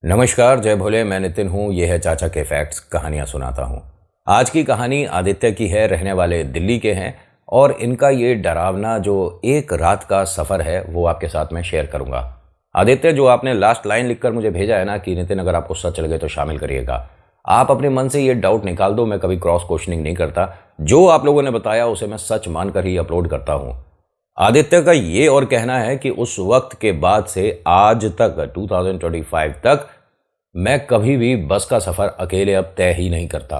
नमस्कार, जय भोले। मैं नितिन हूँ। ये है चाचा के फैक्ट्स, कहानियाँ सुनाता हूँ। आज की कहानी आदित्य की है, रहने वाले दिल्ली के हैं और इनका ये डरावना जो एक रात का सफ़र है वो आपके साथ में शेयर करूँगा। आदित्य, जो आपने लास्ट लाइन लिखकर मुझे भेजा है ना कि नितिन अगर आपको सच लगे तो शामिल करिएगा, आप अपने मन से ये डाउट निकाल दो। मैं कभी क्रॉस क्वेश्चनिंग नहीं करता, जो आप लोगों ने बताया उसे मैं सच मानकर ही अपलोड करता हूँ। आदित्य का ये और कहना है कि उस वक्त के बाद से आज तक 2025 तक मैं कभी भी बस का सफ़र अकेले अब तय ही नहीं करता।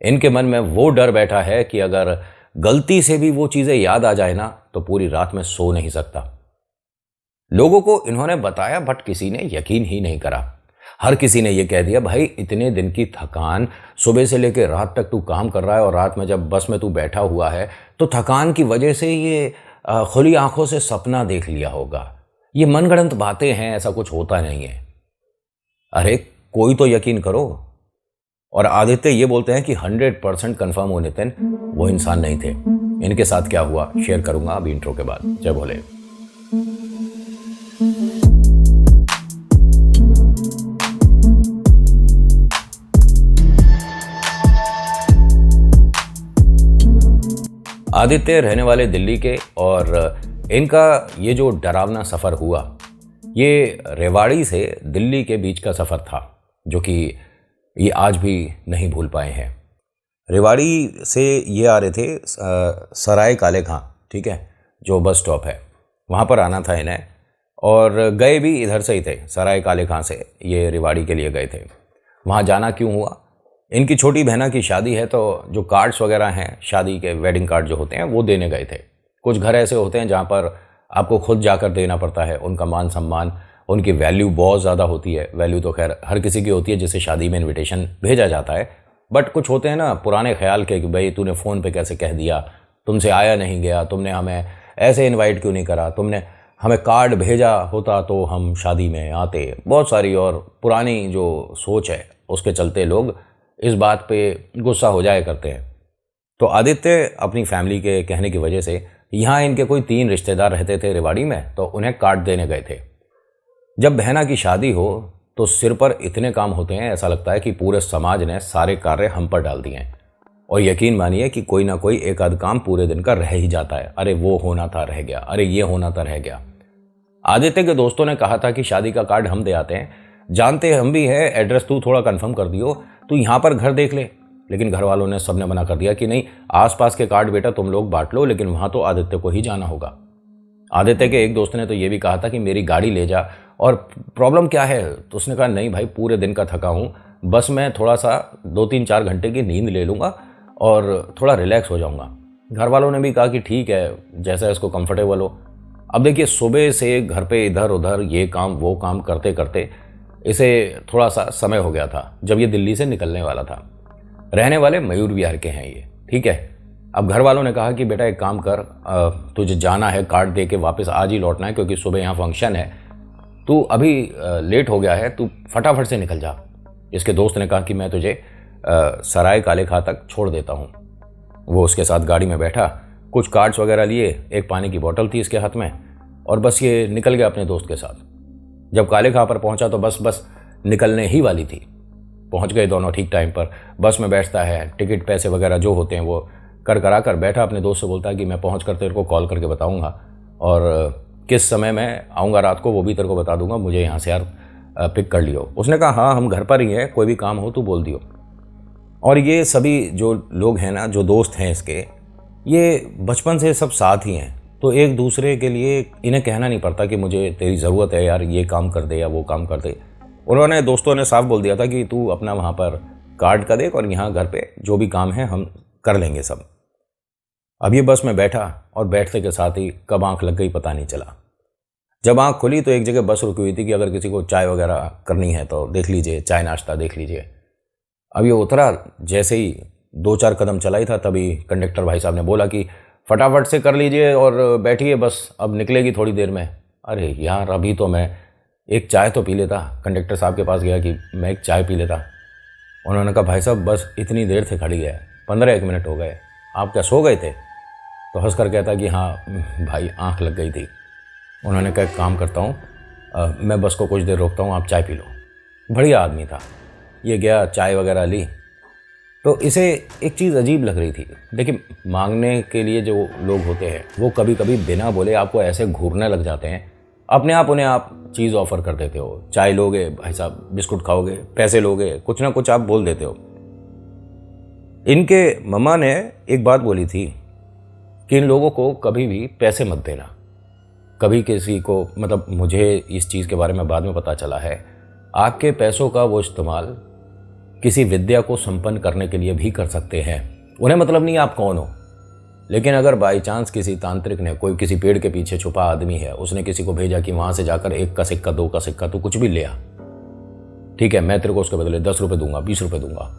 इनके मन में वो डर बैठा है कि अगर गलती से भी वो चीज़ें याद आ जाए ना तो पूरी रात में सो नहीं सकता। लोगों को इन्होंने बताया बट किसी ने यकीन ही नहीं करा। हर किसी ने ये कह दिया, भाई इतने दिन की थकान, सुबह से लेकर रात तक तू काम कर रहा है और रात में जब बस में तू बैठा हुआ है तो थकान की वजह से ये खुली आंखों से सपना देख लिया होगा। ये मनगढ़ंत बातें हैं, ऐसा कुछ होता नहीं है। अरे कोई तो यकीन करो। और आदित्य ये बोलते हैं कि 100% कन्फर्म हो नितिन, वो इंसान नहीं थे। इनके साथ क्या हुआ शेयर करूंगा अभी इंट्रो के बाद। जय भोले। आदित्य रहने वाले दिल्ली के और इनका ये जो डरावना सफ़र हुआ ये रेवाड़ी से दिल्ली के बीच का सफ़र था, जो कि ये आज भी नहीं भूल पाए हैं। रेवाड़ी से ये आ रहे थे सराय काले खां, ठीक है, जो बस स्टॉप है वहाँ पर आना था इन्हें, और गए भी इधर से ही थे। सराय काले खां से ये रेवाड़ी के लिए गए थे। वहाँ जाना क्यों हुआ? इनकी छोटी बहना की शादी है, तो जो कार्ड्स वगैरह हैं शादी के, वेडिंग कार्ड जो होते हैं वो देने गए थे। कुछ घर ऐसे होते हैं जहाँ पर आपको खुद जाकर देना पड़ता है। उनका मान सम्मान, उनकी वैल्यू बहुत ज़्यादा होती है। वैल्यू तो खैर हर किसी की होती है जिसे शादी में इनविटेशन भेजा जाता है, बट कुछ होते हैं ना पुराने ख्याल के कि भाई तूने फ़ोन पे कैसे कह दिया, तुमसे आया नहीं गया, तुमने हमें ऐसे इन्वाइट क्यों नहीं करा, तुमने हमें कार्ड भेजा होता तो हम शादी में आते। बहुत सारी और पुरानी जो सोच है उसके चलते लोग इस बात पे गुस्सा हो जाया करते हैं। तो आदित्य अपनी फैमिली के कहने की वजह से, यहाँ इनके कोई 3 रिश्तेदार रहते थे रेवाड़ी में, तो उन्हें कार्ड देने गए थे। जब बहना की शादी हो तो सिर पर इतने काम होते हैं, ऐसा लगता है कि पूरे समाज ने सारे कार्य हम पर डाल दिए हैं। और यकीन मानिए कि कोई ना कोई एक आध काम पूरे दिन का रह ही जाता है। अरे वो होना था रह गया, अरे ये होना था रह गया। आदित्य के दोस्तों ने कहा था कि शादी का कार्ड हम दे आते हैं, जानते हम भी है, एड्रेस तू थोड़ा कंफर्म कर दियो, तू यहाँ पर घर देख ले। लेकिन घर वालों ने सबने मना कर दिया कि नहीं, आसपास के कार्ड बेटा तुम लोग बांट लो, लेकिन वहाँ तो आदित्य को ही जाना होगा। आदित्य के एक दोस्त ने तो ये भी कहा था कि मेरी गाड़ी ले जा, और प्रॉब्लम क्या है? तो उसने कहा नहीं भाई, पूरे दिन का थका हूँ, बस में थोड़ा सा 2-3-4 घंटे की नींद ले लूँगा और थोड़ा रिलैक्स हो जाऊँगा। घर वालों ने भी कहा कि ठीक है, जैसा इसको कंफर्टेबल हो। अब देखिए, सुबह से घर पे इधर उधर ये काम वो काम करते करते इसे थोड़ा सा समय हो गया था जब ये दिल्ली से निकलने वाला था। रहने वाले मयूर विहार के हैं ये, ठीक है। अब घर वालों ने कहा कि बेटा एक काम कर, तुझे जाना है, कार्ड दे के वापस आज ही लौटना है क्योंकि सुबह यहाँ फंक्शन है, तू अभी लेट हो गया है, तू फटाफट से निकल जा। इसके दोस्त ने कहा कि मैं तुझे सराय काले खां तक छोड़ देता हूँ। वो उसके साथ गाड़ी में बैठा, कुछ कार्ड्स वगैरह लिए, एक पानी की बोतल थी इसके हाथ में, और बस ये निकल गया अपने दोस्त के साथ। जब काले खां पर पहुंचा तो बस निकलने ही वाली थी। पहुंच गए दोनों ठीक टाइम पर। बस में बैठता है, टिकट पैसे वगैरह जो होते हैं वो करा कर बैठा, अपने दोस्त से बोलता है कि मैं पहुंच कर तेरे को कॉल करके बताऊंगा, और किस समय मैं आऊँगा रात को वो भी तेरे को बता दूंगा, मुझे यहाँ से यार पिक कर लियो। उसने कहा हाँ, हम घर पर ही हैं, कोई भी काम हो तो बोल दियो। और ये सभी जो लोग हैं ना, जो दोस्त हैं इसके, ये बचपन से सब साथ ही हैं, तो एक दूसरे के लिए इन्हें कहना नहीं पड़ता कि मुझे तेरी ज़रूरत है यार, ये काम कर दे या वो काम कर दे। उन्होंने, दोस्तों ने साफ बोल दिया था कि तू अपना वहाँ पर कार्ड का देख और यहाँ घर पे जो भी काम है हम कर लेंगे सब। अब ये बस में बैठा और बैठते के साथ ही कब आँख लग गई पता नहीं चला। जब आँख खुली तो एक जगह बस रुकी हुई थी कि अगर किसी को चाय वगैरह करनी है तो देख लीजिए, चाय नाश्ता देख लीजिए। अब ये उतरा, जैसे ही 2-4 कदम चला ही था तभी कंडक्टर भाई साहब ने बोला कि फटाफट से कर लीजिए और बैठिए, बस अब निकलेगी थोड़ी देर में। अरे यार, अभी तो मैं एक चाय तो पी लेता। कंडक्टर साहब के पास गया कि मैं एक चाय पी लेता। उन्होंने कहा भाई साहब बस इतनी देर से खड़ी है, 15-1 मिनट हो गए, आप क्या सो गए थे? तो हंस कर कहता कि हाँ भाई, आँख लग गई थी। उन्होंने कहा एक काम करता हूँ, मैं बस को कुछ देर रोकता हूँ, आप चाय पी लो। बढ़िया आदमी था। ये गया, चाय वगैरह ली, तो इसे एक चीज़ अजीब लग रही थी। देखिए, मांगने के लिए जो लोग होते हैं वो कभी कभी बिना बोले आपको ऐसे घूरने लग जाते हैं, अपने आप चीज़ ऑफर कर देते हो। चाय लोगे भाई साहब, बिस्कुट खाओगे, पैसे लोगे, कुछ ना कुछ आप बोल देते हो। इनके मम्मा ने एक बात बोली थी कि इन लोगों को कभी भी पैसे मत देना। कभी किसी को, मतलब मुझे इस चीज़ के बारे में बाद में पता चला है, आपके पैसों का वो इस्तेमाल किसी विद्या को संपन्न करने के लिए भी कर सकते हैं। उन्हें मतलब नहीं आप कौन हो, लेकिन अगर बाई चांस किसी तांत्रिक ने, कोई किसी पेड़ के पीछे छुपा आदमी है, उसने किसी को भेजा कि वहां से जाकर 1 का सिक्का 2 का सिक्का तू कुछ भी ले आ, ठीक है, मैं तेरे को उसके बदले 10 रुपये दूंगा, 20 रुपये दूंगा।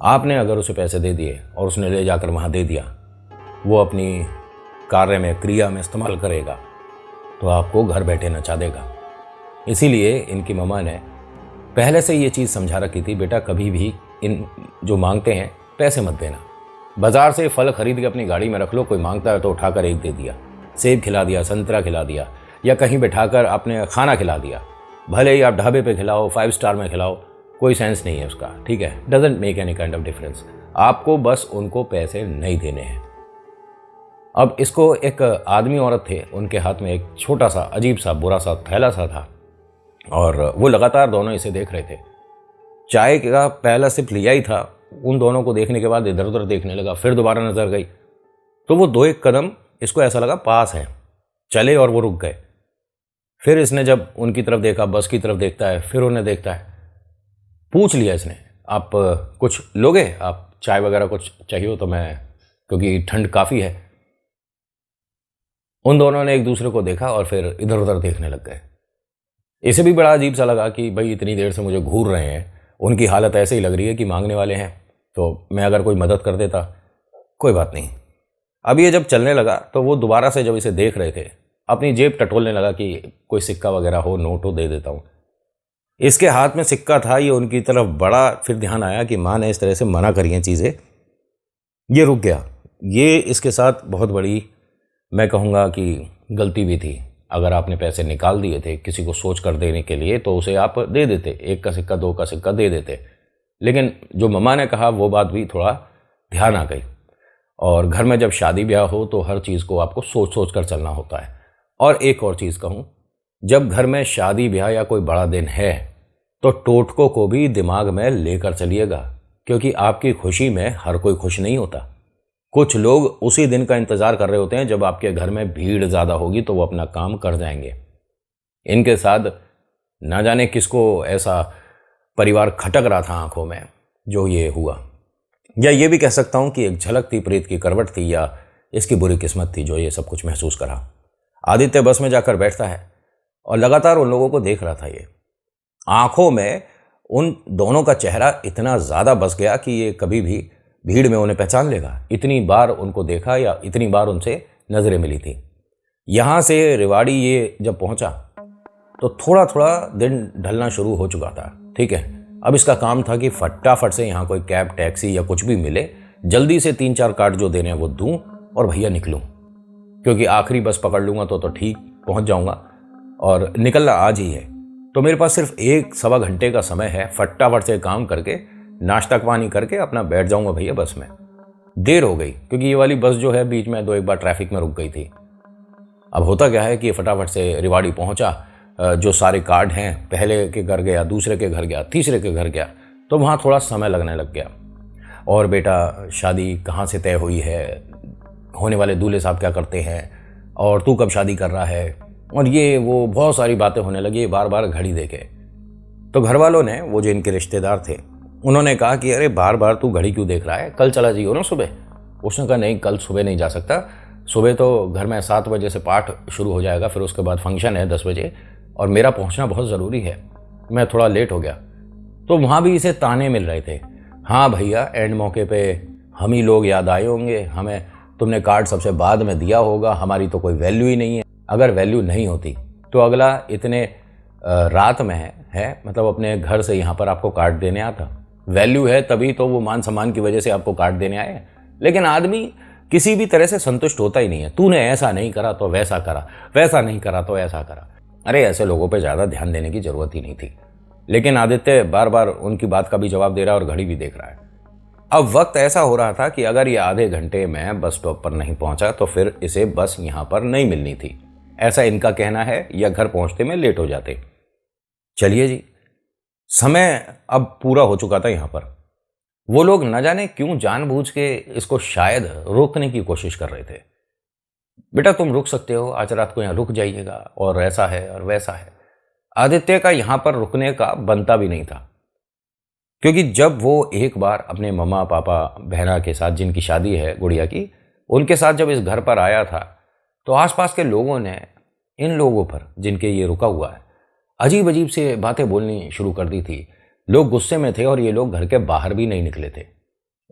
आपने अगर उसे पैसे दे दिए और उसने ले जाकर वहां दे दिया, वो अपनी कार्य में, क्रिया में इस्तेमाल करेगा, तो आपको घर बैठे नचा देगा। इसीलिए इनकी मम्मा ने पहले से ये चीज़ समझा रखी थी, बेटा कभी भी इन जो मांगते हैं पैसे मत देना। बाजार से फल खरीद के अपनी गाड़ी में रख लो, कोई मांगता है तो उठाकर एक दे दिया, सेब खिला दिया, संतरा खिला दिया, या कहीं बैठाकर आपने खाना खिला दिया। भले ही आप ढाबे पे खिलाओ, 5 स्टार में खिलाओ, कोई सेंस नहीं है उसका, ठीक है, doesn't make any kind of difference. आपको बस उनको पैसे नहीं देने हैं। अब इसको एक आदमी औरत थे, उनके हाथ में एक छोटा सा अजीब सा बुरा सा थैला सा था, और वो लगातार दोनों इसे देख रहे थे। चाय का पहला सिप लिया ही था, उन दोनों को देखने के बाद इधर उधर देखने लगा, फिर दोबारा नजर गई तो वो 2-1 कदम इसको ऐसा लगा पास है, चले और वो रुक गए। फिर इसने जब उनकी तरफ देखा, बस की तरफ देखता है, फिर उन्हें देखता है, पूछ लिया इसने, आप कुछ लोगे, आप चाय वगैरह कुछ चाहिए हो तो मैं, क्योंकि ठंड काफ़ी है। उन दोनों ने एक दूसरे को देखा और फिर इधर उधर देखने लग गए। इसे भी बड़ा अजीब सा लगा कि भाई इतनी देर से मुझे घूर रहे हैं, उनकी हालत ऐसे ही लग रही है कि मांगने वाले हैं, तो मैं अगर कोई मदद कर देता, कोई बात नहीं। अब ये जब चलने लगा तो वो दोबारा से जब इसे देख रहे थे, अपनी जेब टटोलने लगा कि कोई सिक्का वगैरह हो, नोट हो, दे देता हूँ। इसके हाथ में सिक्का था, ये उनकी तरफ बढ़ा, फिर ध्यान आया कि माँ ने इस तरह से मना करी हैं चीज़ें, ये रुक गया। ये इसके साथ बहुत बड़ी, मैं कहूँगा कि गलती भी थी। अगर आपने पैसे निकाल दिए थे किसी को सोच कर देने के लिए, तो उसे आप दे देते, 1 का सिक्का 2 का सिक्का दे देते। लेकिन जो मम्मा ने कहा वो बात भी थोड़ा ध्यान आ गई। और घर में जब शादी ब्याह हो तो हर चीज़ को आपको सोच सोच कर चलना होता है। और एक और चीज़ कहूँ, जब घर में शादी ब्याह या कोई बड़ा दिन है तो टोटकों को भी दिमाग में लेकर चलिएगा, क्योंकि आपकी खुशी में हर कोई खुश नहीं होता। कुछ लोग उसी दिन का इंतजार कर रहे होते हैं जब आपके घर में भीड़ ज़्यादा होगी तो वो अपना काम कर जाएंगे। इनके साथ ना जाने किसको ऐसा परिवार खटक रहा था आंखों में जो ये हुआ, या ये भी कह सकता हूँ कि एक झलक थी, प्रीत की करवट थी, या इसकी बुरी किस्मत थी जो ये सब कुछ महसूस करा। आदित्य बस में जाकर बैठता है और लगातार उन लोगों को देख रहा था। ये आंखों में उन दोनों का चेहरा इतना ज़्यादा बस गया कि ये कभी भी भीड़ में उन्हें पहचान लेगा। इतनी बार उनको देखा या इतनी बार उनसे नजरें मिली थी। यहाँ से रेवाड़ी ये जब पहुंचा तो थोड़ा थोड़ा दिन ढलना शुरू हो चुका था, ठीक है। अब इसका काम था कि फटाफट से यहाँ कोई कैब, टैक्सी या कुछ भी मिले, जल्दी से 3-4 कार्ड जो देने हैं वो दूं और भैया निकलूं, क्योंकि आखिरी बस पकड़ लूंगा तो ठीक पहुंच जाऊंगा, और निकलना आज ही है। तो मेरे पास सिर्फ 1-1.25 घंटे का समय है, फटाफट से काम करके नाश्ता पानी करके अपना बैठ जाऊंगा भैया बस में। देर हो गई क्योंकि ये वाली बस जो है बीच में 2-1 बार ट्रैफिक में रुक गई थी। अब होता क्या है कि फटाफट से रेवाड़ी पहुंचा, जो सारे कार्ड हैं, पहले के घर गया, दूसरे के घर गया, तीसरे के घर गया, तो वहाँ थोड़ा समय लगने लग गया। और बेटा शादी कहाँ से तय हुई है, होने वाले दूल्हे साहब क्या करते हैं, और तू कब शादी कर रहा है, और ये वो बहुत सारी बातें होने लगी बार बार घड़ी देके। तो घर वालों ने, वो जो इनके रिश्तेदार थे, उन्होंने कहा कि अरे बार बार तू घड़ी क्यों देख रहा है, कल चला जाइयो ना सुबह। उसने कहा नहीं, कल सुबह नहीं जा सकता, सुबह तो घर में 7 बजे से पाठ शुरू हो जाएगा, फिर उसके बाद फंक्शन है 10 बजे, और मेरा पहुंचना बहुत ज़रूरी है, मैं थोड़ा लेट हो गया। तो वहाँ भी इसे ताने मिल रहे थे, हाँ भैया एंड मौके पे हम ही लोग याद आए होंगे, हमें तुमने कार्ड सबसे बाद में दिया होगा, हमारी तो कोई वैल्यू ही नहीं है। अगर वैल्यू नहीं होती तो अगला इतने रात में है मतलब अपने घर से यहाँ पर आपको कार्ड देने आता। वैल्यू है तभी तो वो मान सम्मान की वजह से आपको कार्ड देने आए। लेकिन आदमी किसी भी तरह से संतुष्ट होता ही नहीं है। तूने ऐसा नहीं करा तो वैसा करा, वैसा नहीं करा तो ऐसा करा। अरे ऐसे लोगों पे ज़्यादा ध्यान देने की ज़रूरत ही नहीं थी। लेकिन आदित्य बार बार उनकी बात का भी जवाब दे रहा है और घड़ी भी देख रहा है। अब वक्त ऐसा हो रहा था कि अगर ये आधे घंटे में बस स्टॉप पर नहीं पहुंचा तो फिर इसे बस यहां पर नहीं मिलनी थी, ऐसा इनका कहना है, या घर पहुंचते में लेट हो जाते। चलिए जी, समय अब पूरा हो चुका था यहां पर। वो लोग न जाने क्यों जानबूझ के इसको शायद रोकने की कोशिश कर रहे थे। बेटा तुम रुक सकते हो, आज रात को यहां रुक जाइएगा, और ऐसा है और वैसा है। आदित्य का यहां पर रुकने का बनता भी नहीं था, क्योंकि जब वो एक बार अपने मम्मा पापा बहना के साथ, जिनकी शादी है गुड़िया की, उनके साथ जब इस घर पर आया था, तो आसपास के लोगों ने इन लोगों पर, जिनके ये रुका हुआ है, अजीब अजीब से बातें बोलनी शुरू कर दी थी। लोग गुस्से में थे और ये लोग घर के बाहर भी नहीं निकले थे।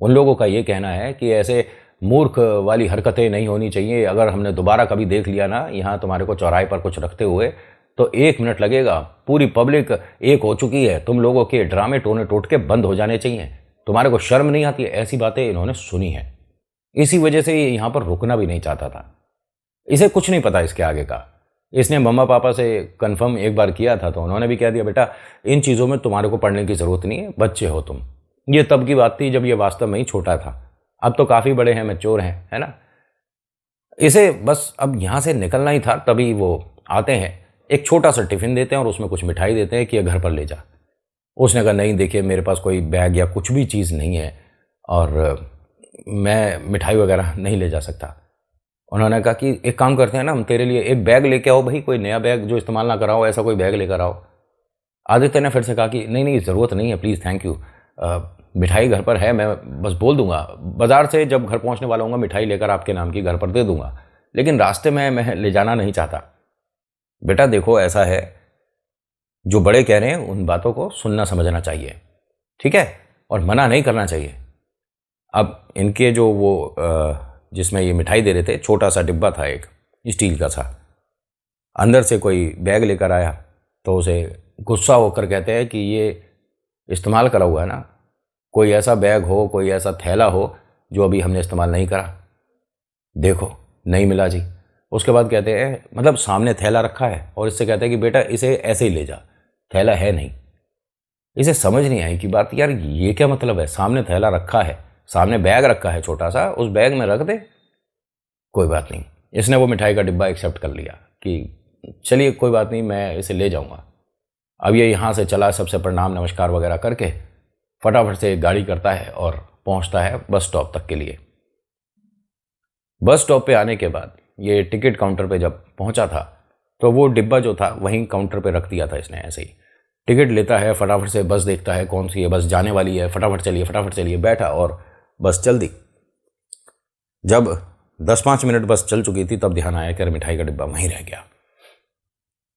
उन लोगों का ये कहना है कि ऐसे मूर्ख वाली हरकतें नहीं होनी चाहिए। अगर हमने दोबारा कभी देख लिया ना यहाँ तुम्हारे को चौराहे पर कुछ रखते हुए, तो 1 मिनट लगेगा, पूरी पब्लिक एक हो चुकी है, तुम लोगों के ड्रामे टोने टोटके बंद हो जाने चाहिए, तुम्हारे को शर्म नहीं आती? ऐसी बातें इन्होंने सुनी है। इसी वजह से ये यहाँ पर रुकना भी नहीं चाहता था। इसे कुछ नहीं पता इसके आगे का। इसने मम्मा पापा से कंफर्म एक बार किया था, तो उन्होंने भी कह दिया बेटा इन चीज़ों में तुम्हारे को पढ़ने की ज़रूरत नहीं है, बच्चे हो तुम। ये तब की बात थी जब ये वास्तव में ही छोटा था, अब तो काफ़ी बड़े हैं, मैच्योर हैं, है ना। इसे बस अब यहाँ से निकलना ही था। तभी वो आते हैं, एक छोटा सा टिफ़िन देते हैं और उसमें कुछ मिठाई देते हैं कि ये घर पर ले जा। उसने कहा नहीं देखिए मेरे पास कोई बैग या कुछ भी चीज़ नहीं है और मैं मिठाई वगैरह नहीं ले जा सकता। उन्होंने कहा कि एक काम करते हैं ना, हम तेरे लिए एक बैग लेके आओ भाई, कोई नया बैग जो इस्तेमाल ना कराओ, ऐसा कोई बैग लेकर आओ। आदित्य ने फिर से कहा कि नहीं नहीं ज़रूरत नहीं है, प्लीज़ थैंक यू, मिठाई घर पर है, मैं बस बोल दूंगा, बाज़ार से जब घर पहुंचने वाला हूँ मिठाई लेकर आपके नाम की घर पर दे दूंगा, लेकिन रास्ते में मैं ले जाना नहीं चाहता। बेटा देखो ऐसा है, जो बड़े कह रहे हैं उन बातों को सुनना समझना चाहिए, ठीक है, और मना नहीं करना चाहिए। अब इनके जो वो जिसमें ये मिठाई दे रहे थे, छोटा सा डिब्बा था एक स्टील का सा, अंदर से कोई बैग लेकर आया, तो उसे गुस्सा होकर कहते हैं कि ये इस्तेमाल करा हुआ है ना, कोई ऐसा बैग हो, कोई ऐसा थैला हो जो अभी हमने इस्तेमाल नहीं करा। देखो नहीं मिला जी। उसके बाद कहते हैं, मतलब सामने थैला रखा है और इससे कहते हैं कि बेटा इसे ऐसे ही ले जा, थैला है नहीं। इसे समझ नहीं आई कि बात, यार ये क्या मतलब है, सामने थैला रखा है, सामने बैग रखा है छोटा सा, उस बैग में रख दे, कोई बात नहीं। इसने वो मिठाई का डिब्बा एक्सेप्ट कर लिया कि चलिए कोई बात नहीं, मैं इसे ले जाऊंगा। अब ये यहाँ से चला, सबसे प्रणाम नमस्कार वगैरह करके फटाफट से गाड़ी करता है और पहुँचता है बस स्टॉप तक के लिए। बस स्टॉप पे आने के बाद ये टिकट काउंटर पे जब पहुँचा था, तो वो डिब्बा जो था वहीं काउंटर पे रख दिया था इसने। ऐसे ही टिकट लेता है, फटाफट से बस देखता है कौन सी है, बस जाने वाली है, फटाफट चलिए, बैठा और बस चल दी। जब 10-5 मिनट बस चल चुकी थी, तब ध्यान आया कि मिठाई का डिब्बा वहीं रह गया।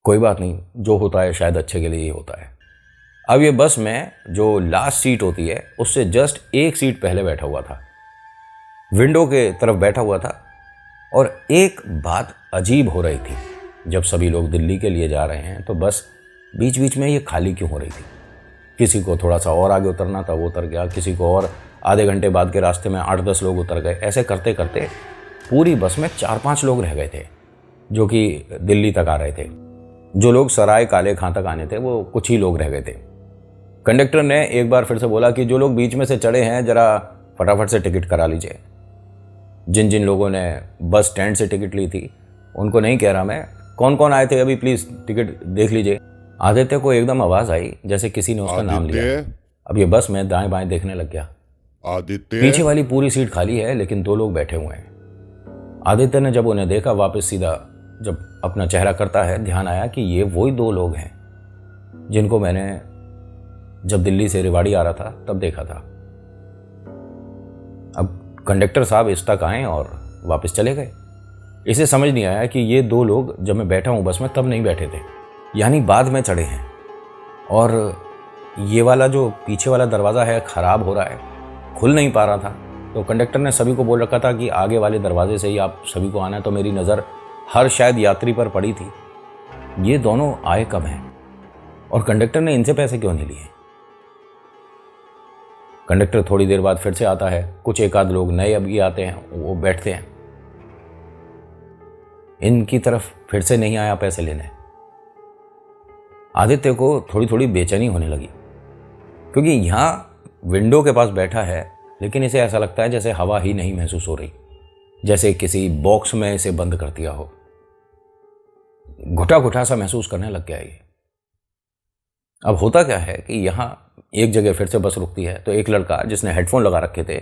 कोई बात नहीं, जो होता है शायद अच्छे के लिए ही होता है। अब ये बस में जो लास्ट सीट होती है, उससे जस्ट एक सीट पहले बैठा हुआ था, विंडो के तरफ बैठा हुआ था, और एक बात अजीब हो रही थी। जब सभी लोग दिल्ली के लिए जा रहे हैं, तो बस बीच बीच में ये खाली क्यों हो रही थी? किसी को थोड़ा सा और आगे उतरना था, वो उतर गया, किसी को और आधे घंटे बाद के रास्ते में 8-10 लोग उतर गए। ऐसे करते करते पूरी बस में 4-5 लोग रह गए थे, जो कि दिल्ली तक आ रहे थे। जो लोग सराय काले खां तक आने थे, वो कुछ ही लोग रह गए थे। कंडक्टर ने एक बार फिर से बोला कि जो लोग बीच में से चढ़े हैं, ज़रा फटाफट से टिकट करा लीजिए। जिन जिन लोगों ने बस स्टैंड से टिकट ली थी, उनको नहीं कह रहा मैं, कौन कौन आए थे अभी प्लीज़ टिकट देख लीजिए। आदित्य को एकदम आवाज़ आई जैसे किसी ने उसका नाम लिया। अब ये बस में दाएं बाएं देखने लग गया। आदित्य, पीछे वाली पूरी सीट खाली है, लेकिन 2 लोग बैठे हुए हैं। आदित्य ने जब उन्हें देखा, वापस सीधा जब अपना चेहरा करता है, ध्यान आया कि ये वही 2 लोग हैं जिनको मैंने जब दिल्ली से रेवाड़ी आ रहा था तब देखा था। अब कंडक्टर साहब इस तक आए और वापस चले गए। इसे समझ नहीं आया कि ये 2 लोग जब मैं बैठा हूँ बस में तब नहीं बैठे थे, यानी बाद में चढ़े हैं। और ये वाला जो पीछे वाला दरवाज़ा है ख़राब हो रहा है, खुल नहीं पा रहा था। तो कंडक्टर ने सभी को बोल रखा था कि आगे वाले दरवाजे से ही आप सभी को आना है। तो मेरी नज़र हर शायद यात्री पर पड़ी थी। ये दोनों आए कब हैं और कंडक्टर ने इनसे पैसे क्यों नहीं लिए? कंडक्टर थोड़ी देर बाद फिर से आता है, कुछ एक आध लोग नए अभी आते हैं, वो बैठते हैं। इनकी तरफ फिर से नहीं आया पैसे लेने। आदित्य को थोड़ी थोड़ी बेचैनी होने लगी, क्योंकि यहाँ विंडो के पास बैठा है लेकिन इसे ऐसा लगता है जैसे हवा ही नहीं महसूस हो रही, जैसे किसी बॉक्स में इसे बंद कर दिया हो। घुटा घुटा सा महसूस करने लग गया ये। अब होता क्या है कि यहाँ एक जगह फिर से बस रुकती है, तो एक लड़का जिसने हेडफोन लगा रखे थे,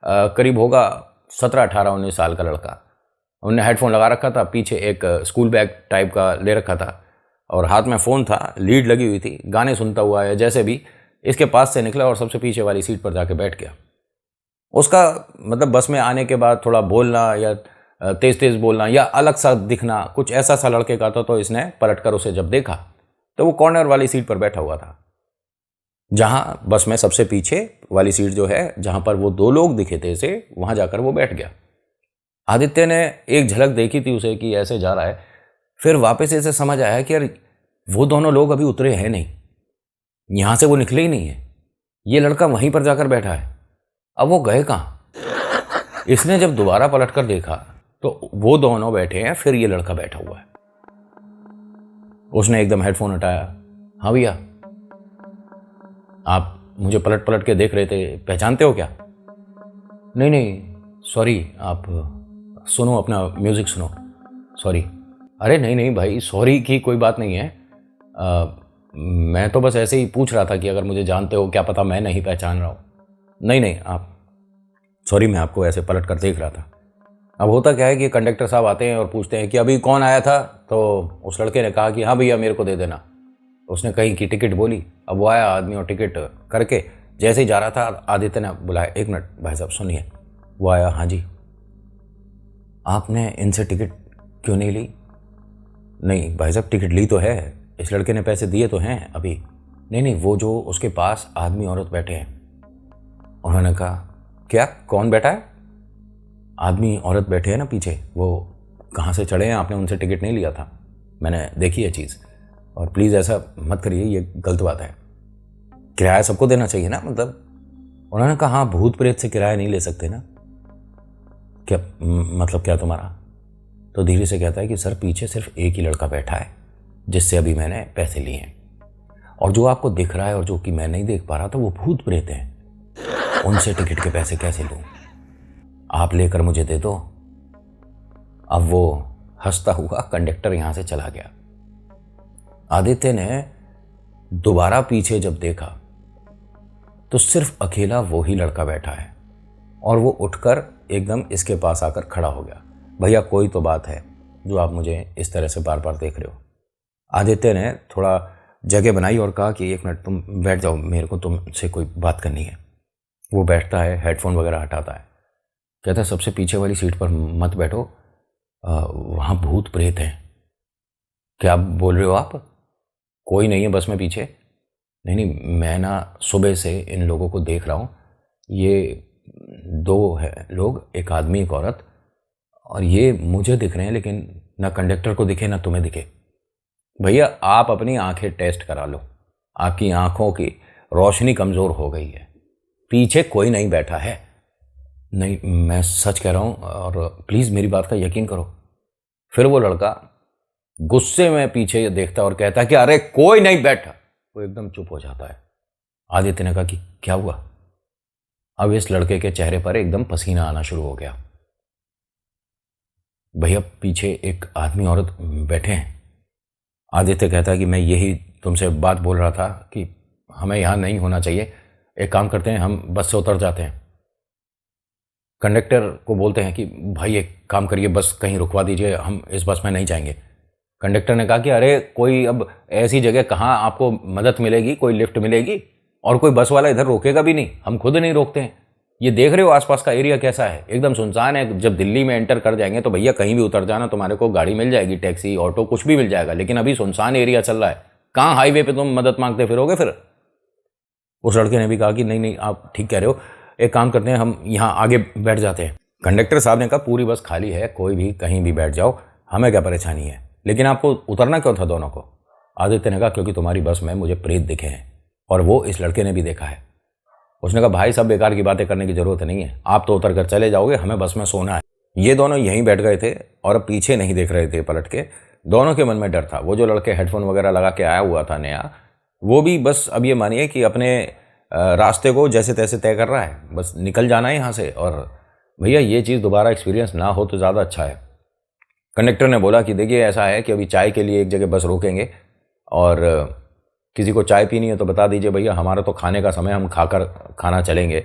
करीब होगा 17-18-19 साल का लड़का, उनने हेडफोन लगा रखा था, पीछे एक स्कूल बैग टाइप का ले रखा था और हाथ में फ़ोन था, लीड लगी हुई थी, गाने सुनता हुआ या जैसे भी इसके पास से निकला और सबसे पीछे वाली सीट पर जाके बैठ गया। उसका मतलब बस में आने के बाद थोड़ा बोलना या तेज़ तेज़ बोलना या अलग सा दिखना, कुछ ऐसा सा लड़के का था। तो इसने पलट कर उसे जब देखा तो वो कॉर्नर वाली सीट पर बैठा हुआ था, जहाँ बस में सबसे पीछे वाली सीट जो है, जहाँ पर वो दो लोग दिखे थे इसे, वहाँ जाकर वो बैठ गया। आदित्य ने एक झलक देखी थी उसे कि ऐसे जा रहा है, फिर वापस इसे समझ आया कि यार वो दोनों लोग अभी उतरे हैं नहीं, यहाँ से वो निकले ही नहीं है, ये लड़का वहीं पर जाकर बैठा है, अब वो गए कहाँ। इसने जब दोबारा पलट कर देखा तो वो दोनों बैठे हैं, फिर ये लड़का बैठा हुआ है। उसने एकदम हेडफोन हटाया। हाँ भैया, आप मुझे पलट पलट के देख रहे थे, पहचानते हो क्या? नहीं नहीं सॉरी, आप सुनो, अपना म्यूज़िक सुनो, सॉरी। अरे नहीं नहीं भाई, सॉरी की कोई बात नहीं है, मैं तो बस ऐसे ही पूछ रहा था कि अगर मुझे जानते हो, क्या पता मैं नहीं पहचान रहा हूँ। नहीं नहीं आप सॉरी, मैं आपको ऐसे पलट कर देख रहा था। अब होता क्या है कि कंडक्टर साहब आते हैं और पूछते हैं कि अभी कौन आया था, तो उस लड़के ने कहा कि हाँ भैया मेरे को दे देना। उसने कहीं की टिकट बोली, अब वो आया आदमी और टिकट करके जैसे ही जा रहा था, आदित्य ने बुलाया, एक मिनट भाई साहब सुनिए। वो आया, हाँ जी। आपने इनसे टिकट क्यों नहीं ली? नहीं भाई साहब, टिकट ली तो है, इस लड़के ने पैसे दिए तो हैं अभी। नहीं नहीं, वो जो उसके पास आदमी औरत बैठे हैं। उन्होंने कहा क्या, कौन बैठा है? आदमी औरत बैठे हैं ना पीछे, वो कहाँ से चढ़े हैं, आपने उनसे टिकट नहीं लिया था, मैंने देखी है चीज़, और प्लीज़ ऐसा मत करिए, ये गलत बात है, किराया सबको देना चाहिए ना। मतलब उन्होंने कहा हाँ, भूत प्रेत से किराया नहीं ले सकते ना। क्या मतलब क्या तुम्हारा? तो धीरे से कहता है कि सर पीछे सिर्फ एक ही लड़का बैठा है जिससे अभी मैंने पैसे लिए हैं, और जो आपको दिख रहा है और जो कि मैं नहीं देख पा रहा था वो भूत प्रेत हैं, उनसे टिकट के पैसे कैसे लूँ, आप लेकर मुझे दे दो। अब वो हंसता हुआ कंडक्टर यहाँ से चला गया। आदित्य ने दोबारा पीछे जब देखा तो सिर्फ अकेला वो ही लड़का बैठा है, और वो उठकर एकदम इसके पास आकर खड़ा हो गया। भैया कोई तो बात है जो आप मुझे इस तरह से बार बार देख रहे हो। आदित्य ने थोड़ा जगह बनाई और कहा कि एक मिनट तुम बैठ जाओ, मेरे को तुमसे कोई बात करनी है। वो बैठता है, हेडफोन वगैरह हटाता है, कहता है सबसे पीछे वाली सीट पर मत बैठो, वहाँ भूत प्रेत हैं। क्या बोल रहे हो आप? कोई नहीं है बस में पीछे। नहीं नहीं, मैं ना सुबह से इन लोगों को देख रहा हूँ, ये दो है लोग, एक आदमी एक औरत, और ये मुझे दिख रहे हैं, लेकिन ना कंडक्टर को दिखे ना तुम्हें दिखे। भैया आप अपनी आंखें टेस्ट करा लो, आपकी आंखों की रोशनी कमज़ोर हो गई है, पीछे कोई नहीं बैठा है। नहीं मैं सच कह रहा हूँ, और प्लीज़ मेरी बात का यकीन करो। फिर वो लड़का गुस्से में पीछे देखता और कहता है कि अरे कोई नहीं बैठा। वो एकदम चुप हो जाता है। आदित्य ने कहा कि क्या हुआ? अब इस लड़के के चेहरे पर एकदम पसीना आना शुरू हो गया। भैया पीछे एक आदमी औरत बैठे हैं। आदित्य कहता है कि मैं यही तुमसे बात बोल रहा था कि हमें यहाँ नहीं होना चाहिए, एक काम करते हैं, हम बस से उतर जाते हैं। कंडक्टर को बोलते हैं कि भाई एक काम करिए, बस कहीं रुकवा दीजिए, हम इस बस में नहीं जाएंगे। कंडक्टर ने कहा कि अरे कोई अब ऐसी जगह कहाँ आपको मदद मिलेगी, कोई लिफ्ट मिलेगी, और कोई बस वाला इधर रोकेगा भी नहीं, हम खुद नहीं रोकते हैं। ये देख रहे हो आसपास का एरिया कैसा है, एकदम सुनसान है। जब दिल्ली में एंटर कर जाएंगे तो भैया कहीं भी उतर जाना, तुम्हारे को गाड़ी मिल जाएगी, टैक्सी ऑटो कुछ भी मिल जाएगा, लेकिन अभी सुनसान एरिया चल रहा है, कहाँ हाईवे पे तुम मदद मांगते फिरोगे फिर। उस लड़के ने भी कहा कि नहीं नहीं आप ठीक कह रहे हो, एक काम करते हैं, हम यहाँ आगे बैठ जाते हैं। कंडक्टर साहब ने कहा पूरी बस खाली है, कोई भी कहीं भी बैठ जाओ, हमें क्या परेशानी है, लेकिन आपको उतरना क्यों था दोनों को? आदित्य ने कहा क्योंकि तुम्हारी बस में मुझे प्रेत दिखे हैं, और वो इस लड़के ने भी देखा है। उसने कहा भाई सब बेकार की बातें करने की जरूरत नहीं है, आप तो उतर कर चले जाओगे, हमें बस में सोना है। ये दोनों यहीं बैठ गए थे और अब पीछे नहीं देख रहे थे पलट के, दोनों के मन में डर था। वो जो लड़के हेडफोन वगैरह लगा के आया हुआ था नया, वो भी बस अब ये मानिए कि अपने रास्ते को जैसे तैसे तय कर रहा है, बस निकल जाना है यहाँ से। और भैया ये चीज़ दोबारा एक्सपीरियंस ना हो तो ज़्यादा अच्छा है। कंडक्टर ने बोला कि देखिए ऐसा है कि अभी चाय के लिए एक जगह बस रोकेंगे, और किसी को चाय पीनी है तो बता दीजिए भैया, हमारा तो खाने का समय, हम खाकर खाना चलेंगे,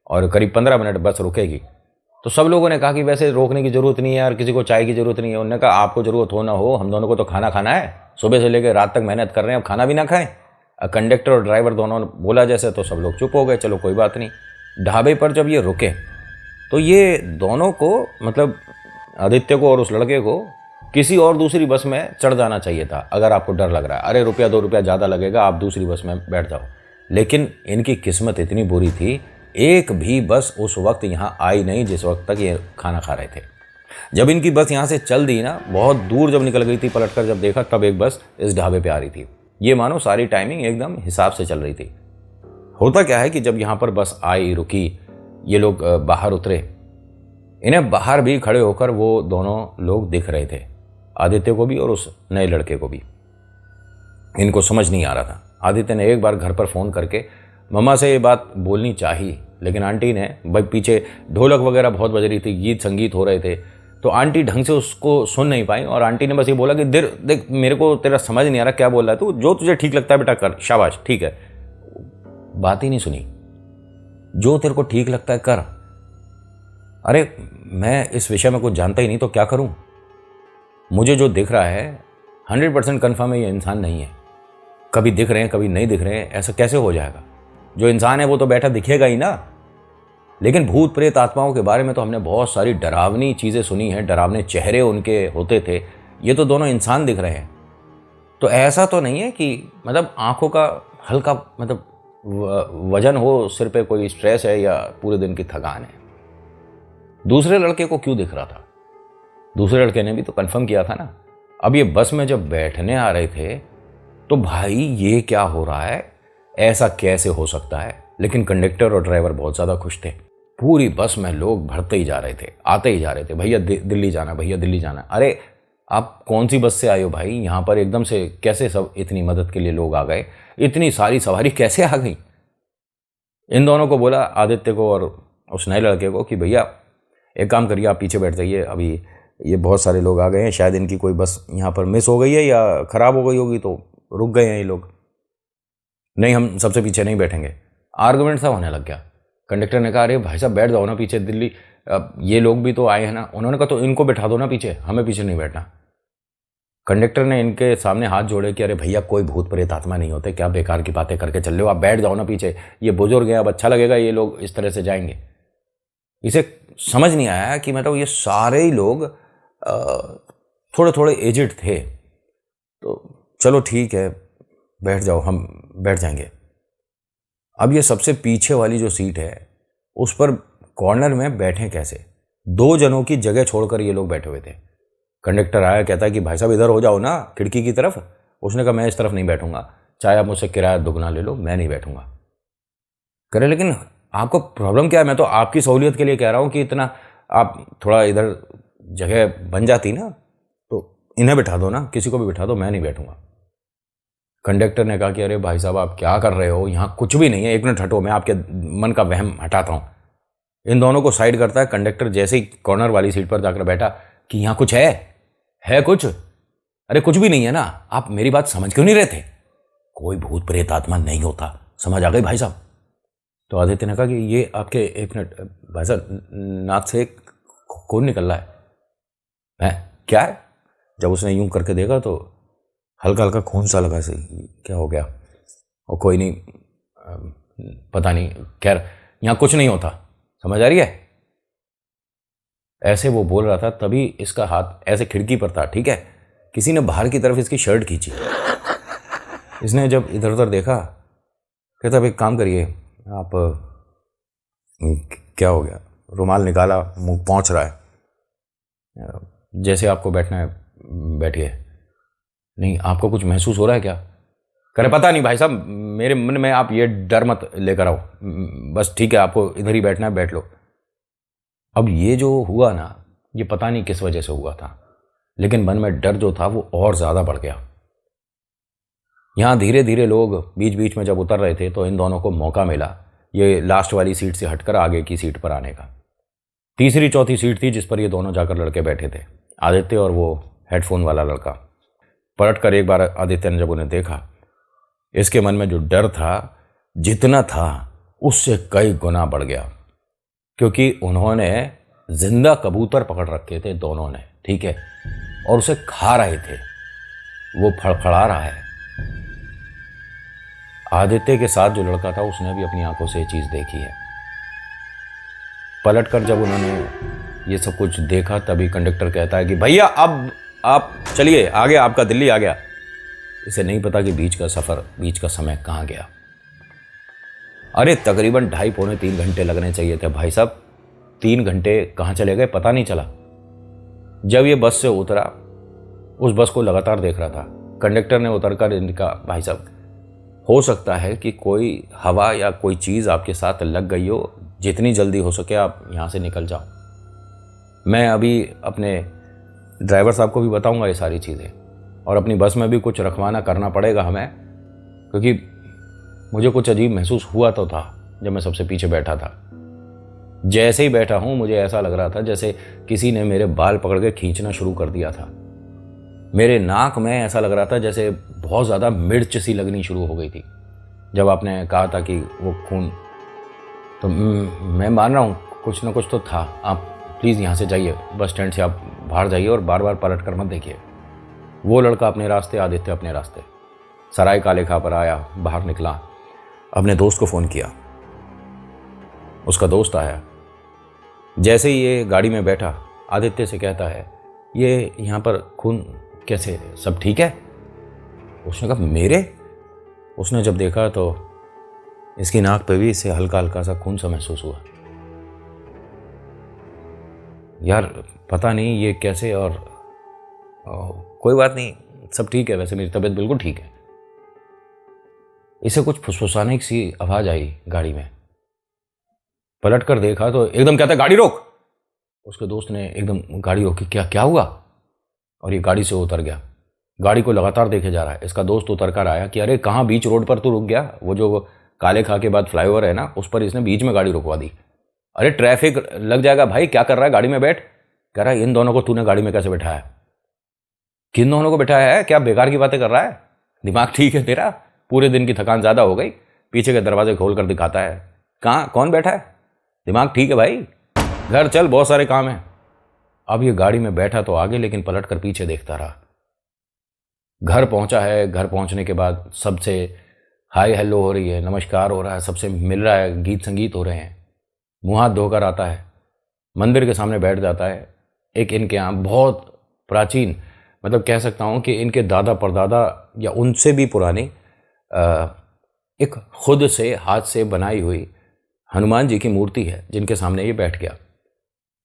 और करीब 15 मिनट बस रुकेगी। तो सब लोगों ने कहा कि वैसे रोकने की ज़रूरत नहीं है यार, किसी को चाय की ज़रूरत नहीं है। उन्होंने कहा आपको ज़रूरत हो ना हो, हम दोनों को तो खाना खाना है, सुबह से लेकर रात तक मेहनत कर रहे हैं, अब खाना भी ना खाएं। कंडक्टर और ड्राइवर दोनों बोला जैसे, तो सब लोग चुप हो गए, चलो कोई बात नहीं। ढाबे पर जब ये रुके तो ये दोनों को, मतलब आदित्य को और उस लड़के को, किसी और दूसरी बस में चढ़ जाना चाहिए था अगर आपको डर लग रहा है। अरे रुपया 2 रुपया ज़्यादा लगेगा, आप दूसरी बस में बैठ जाओ। लेकिन इनकी किस्मत इतनी बुरी थी, एक भी बस उस वक्त यहाँ आई नहीं जिस वक्त तक ये खाना खा रहे थे। जब इनकी बस यहाँ से चल दी ना, बहुत दूर जब निकल गई थी, पलटकर जब देखा तब एक बस इस ढाबे पे आ रही थी। ये मानो सारी टाइमिंग एकदम हिसाब से चल रही थी। होता क्या है कि जब यहाँ पर बस आई, रुकी, ये लोग बाहर उतरे, इन्हें बाहर भी खड़े होकर वो दोनों लोग दिख रहे थे, आदित्य को भी और उस नए लड़के को भी। इनको समझ नहीं आ रहा था। आदित्य ने एक बार घर पर फ़ोन करके मम्मा से ये बात बोलनी चाहिए, लेकिन आंटी ने, भाई पीछे ढोलक वगैरह बहुत बज रही थी, गीत संगीत हो रहे थे, तो आंटी ढंग से उसको सुन नहीं पाई, और आंटी ने बस ये बोला कि देख मेरे को तेरा समझ नहीं आ रहा क्या बोल रहा है तू, जो तुझे ठीक लगता है बेटा कर, शाबाश ठीक है। बात ही नहीं सुनी, जो तेरे को ठीक लगता है कर। अरे मैं इस विषय में कुछ जानता ही नहीं तो क्या करूं? मुझे जो दिख रहा है 100% कन्फर्म है, ये इंसान नहीं है। कभी दिख रहे हैं कभी नहीं दिख रहे हैं, ऐसा कैसे हो जाएगा? जो इंसान है वो तो बैठा दिखेगा ही ना। लेकिन भूत प्रेत आत्माओं के बारे में तो हमने बहुत सारी डरावनी चीज़ें सुनी हैं, डरावने चेहरे उनके होते थे। ये तो दोनों इंसान दिख रहे हैं, तो ऐसा तो नहीं है कि मतलब आंखों का हल्का मतलब वजन हो, सिर पे कोई स्ट्रेस है या पूरे दिन की थकान है। दूसरे लड़के को क्यों दिख रहा था? दूसरे लड़के ने भी तो कंफर्म किया था ना। अब ये बस में जब बैठने आ रहे थे तो भाई ये क्या हो रहा है, ऐसा कैसे हो सकता है? लेकिन कंडक्टर और ड्राइवर बहुत ज़्यादा खुश थे। पूरी बस में लोग भरते ही जा रहे थे, आते ही जा रहे थे, भैया दिल्ली जाना, भैया दिल्ली जाना। अरे आप कौन सी बस से आए हो भाई? यहाँ पर एकदम से कैसे सब इतनी मदद के लिए लोग आ गए? इतनी सारी सवारी कैसे आ गई? इन दोनों को बोला, आदित्य को और उस नए लड़के को, कि भैया एक काम करिए, आप पीछे बैठ जाइए, अभी ये बहुत सारे लोग आ गए हैं, शायद इनकी कोई बस यहाँ पर मिस हो गई है या ख़राब हो गई होगी तो रुक गए हैं ये लोग। नहीं, हम सबसे पीछे नहीं बैठेंगे। आर्गुमेंट सा होने लग गया। कंडक्टर ने कहा अरे भाई साहब बैठ जाओ ना पीछे, दिल्ली ये लोग भी तो आए हैं ना। उन्होंने कहा तो इनको बैठा दो ना पीछे, हमें पीछे नहीं बैठना। कंडक्टर ने इनके सामने हाथ जोड़े कि अरे भैया कोई भूत प्रेत आत्मा नहीं होते, क्या बेकार की बातें करके चल रहे हो, आप बैठ जाओ ना पीछे, ये बुजुर्ग हैं, अब अच्छा लगेगा, ये लोग इस तरह से जाएंगे। इसे समझ नहीं आया कि मतलब ये सारे ही लोग थोड़े थोड़े एजिड थे, तो चलो ठीक है बैठ जाओ, हम बैठ जाएंगे। अब ये सबसे पीछे वाली जो सीट है उस पर कॉर्नर में बैठे कैसे? 2 जनों की जगह छोड़कर ये लोग बैठे हुए थे। कंडक्टर आया, कहता है कि भाई साहब इधर हो जाओ ना, खिड़की की तरफ। उसने कहा मैं इस तरफ नहीं बैठूंगा, चाहे आप मुझसे किराया दुगना ले लो, मैं नहीं बैठूंगा। करे लेकिन आपको प्रॉब्लम क्या है? मैं तो आपकी सहूलियत के लिए कह रहा हूँ कि इतना आप थोड़ा इधर जगह बन जाती ना, तो इन्हें बिठा दो ना, किसी को भी बिठा दो, मैं नहीं बैठूंगा। कंडक्टर ने कहा कि अरे भाई साहब आप क्या कर रहे हो, यहाँ कुछ भी नहीं है, 1 मिनट हटो, मैं आपके मन का वहम हटाता हूँ। इन दोनों को साइड करता है। कंडक्टर जैसे ही कॉर्नर वाली सीट पर जाकर बैठा कि यहाँ कुछ है कुछ? अरे कुछ भी नहीं है ना, आप मेरी बात समझ क्यों नहीं रहे थे? कोई भूत प्रेत आत्मा नहीं होता, समझ आ गई भाई साहब? तो आदित्य ने कहा कि ये आपके 1 मिनट भाई साहब, नाक से खून निकल रहा है क्या है? जब उसने यूं करके देखा तो हल्का हल्का खून सा लगा, से क्या हो गया? और कोई नहीं, पता नहीं, खैर यहाँ कुछ नहीं होता, समझ आ रही है? ऐसे वो बोल रहा था, तभी इसका हाथ ऐसे खिड़की पर था, ठीक है, किसी ने बाहर की तरफ इसकी शर्ट खींची। इसने जब इधर उधर देखा, कहता अब एक काम करिए आप, क्या हो गया? रुमाल निकाला, मुंह पहुंच रहा है, जैसे आपको बैठना है बैठिए। नहीं आपको कुछ महसूस हो रहा है क्या? करे पता नहीं भाई साहब, मेरे मन में आप ये डर मत लेकर आओ, बस ठीक है आपको इधर ही बैठना है, बैठ लो। अब ये जो हुआ ना, ये पता नहीं किस वजह से हुआ था, लेकिन मन में डर जो था वो और ज़्यादा बढ़ गया। यहाँ धीरे धीरे लोग बीच बीच में जब उतर रहे थे तो इन दोनों को मौका मिला ये लास्ट वाली सीट से हटकर आगे की सीट पर आने का। तीसरी चौथी सीट थी जिस पर ये दोनों जाकर लड़के बैठे थे, आदित्य और वो हेडफोन वाला लड़का। पलट कर एक बार आदित्य ने जब उन्हें देखा, इसके मन में जो डर था जितना था उससे कई गुना बढ़ गया, क्योंकि उन्होंने जिंदा कबूतर पकड़ रखे थे दोनों ने, ठीक है, और उसे खा रहे थे। वो फड़फड़ा रहा है। आदित्य के साथ जो लड़का था उसने भी अपनी आंखों से ये चीज देखी है। पलटकर जब उन्होंने ये सब कुछ देखा तभी कंडक्टर कहता है कि भैया अब आप चलिए आगे, आपका दिल्ली आ गया। इसे नहीं पता कि बीच का सफर, बीच का समय कहाँ गया। अरे तकरीबन 2.5-3 घंटे लगने चाहिए थे भाई साहब, 3 घंटे कहाँ चले गए पता नहीं चला। जब ये बस से उतरा, उस बस को लगातार देख रहा था। कंडक्टर ने उतरकर इनका, भाई साहब हो सकता है कि कोई हवा या कोई चीज़ आपके साथ लग गई हो, जितनी जल्दी हो सके आप यहाँ से निकल जाओ। मैं अभी अपने ड्राइवर साहब को भी बताऊंगा ये सारी चीज़ें, और अपनी बस में भी कुछ रखवाना करना पड़ेगा हमें, क्योंकि मुझे कुछ अजीब महसूस हुआ तो था जब मैं सबसे पीछे बैठा था। जैसे ही बैठा हूँ मुझे ऐसा लग रहा था जैसे किसी ने मेरे बाल पकड़ के खींचना शुरू कर दिया था। मेरे नाक में ऐसा लग रहा था जैसे बहुत ज़्यादा मिर्च सी लगनी शुरू हो गई थी। जब आपने कहा था कि वो खून, तो मैं मान रहा हूँ कुछ ना कुछ तो था। आप प्लीज़ यहाँ से जाइए, बस स्टैंड से आप बाहर जाइए और बार बार पलट कर मत देखिए। वो लड़का अपने रास्ते, आदित्य अपने रास्ते। सराय काले खा पर आया, बाहर निकला, अपने दोस्त को फ़ोन किया। उसका दोस्त आया। जैसे ही ये गाड़ी में बैठा, आदित्य से कहता है ये यहाँ पर खून कैसे, सब ठीक है? उसने कहा मेरे? उसने जब देखा तो इसकी नाक पे भी इसे हल्का हल्का सा खून सा महसूस हुआ। यार पता नहीं ये कैसे, और कोई बात नहीं, सब ठीक है, वैसे मेरी तबीयत बिल्कुल ठीक है। इसे कुछ फुसफुसाने की सी आवाज़ आई गाड़ी में। पलट कर देखा तो एकदम कहता है गाड़ी रोक। उसके दोस्त ने एकदम गाड़ी रोकी। क्या क्या हुआ? और ये गाड़ी से उतर गया। गाड़ी को लगातार देखे जा रहा है। इसका दोस्त उतर कर आया कि अरे कहाँ बीच रोड पर तू रुक गया? वो जो काले खा के बाद फ्लाईओवर है ना, उस पर इसने बीच में गाड़ी रुकवा दी। अरे ट्रैफिक लग जाएगा भाई, क्या कर रहा है, गाड़ी में बैठ। कह रहा है इन दोनों को तूने गाड़ी में कैसे बैठाया? किन दोनों को बैठाया है? क्या बेकार की बातें कर रहा है? दिमाग ठीक है तेरा? पूरे दिन की थकान ज़्यादा हो गई, पीछे के दरवाजे खोल कर दिखाता है। कहाँ, कौन बैठा है? दिमाग ठीक है भाई? घर चल, बहुत सारे काम हैं। अब ये गाड़ी में बैठा तो आगे, लेकिन पलट कर पीछे देखता रहा। घर पहुंचा है। घर पहुंचने के बाद सबसे हाय हेलो हो रही है, नमस्कार हो रहा है, सबसे मिल रहा है, गीत संगीत हो रहे हैं। मुँह हाथ धोकर आता है, मंदिर के सामने बैठ जाता है। एक इनके यहाँ बहुत प्राचीन, मतलब कह सकता हूँ कि इनके दादा परदादा या उनसे भी पुरानी एक खुद से हाथ से बनाई हुई हनुमान जी की मूर्ति है, जिनके सामने ये बैठ गया।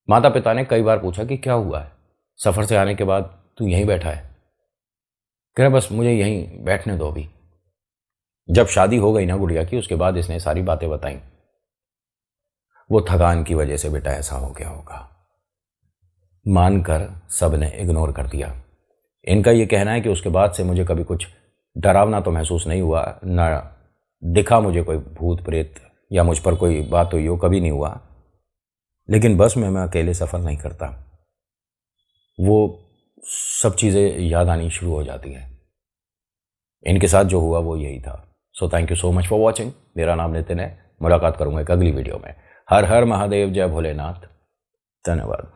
माता पिता ने कई बार पूछा कि क्या हुआ है, सफ़र से आने के बाद तू यहीं बैठा है? कह रहा बस मुझे यहीं बैठने दो अभी। जब शादी हो गई ना गुड़िया की, उसके बाद इसने सारी बातें बताई। वो थकान की वजह से बेटा ऐसा हो गया होगा, मानकर सब ने इग्नोर कर दिया। इनका ये कहना है कि उसके बाद से मुझे कभी कुछ डरावना तो महसूस नहीं हुआ, ना दिखा मुझे कोई भूत प्रेत या मुझ पर कोई बात हुई हो, कभी नहीं हुआ। लेकिन बस में मैं अकेले सफ़र नहीं करता, वो सब चीज़ें याद आनी शुरू हो जाती हैं। इनके साथ जो हुआ वो यही था। So thank you so much for watching. मेरा नाम नितिन है। मुलाकात करूँगा एक अगली वीडियो में। हर हर महादेव, जय भोलेनाथ। धन्यवाद।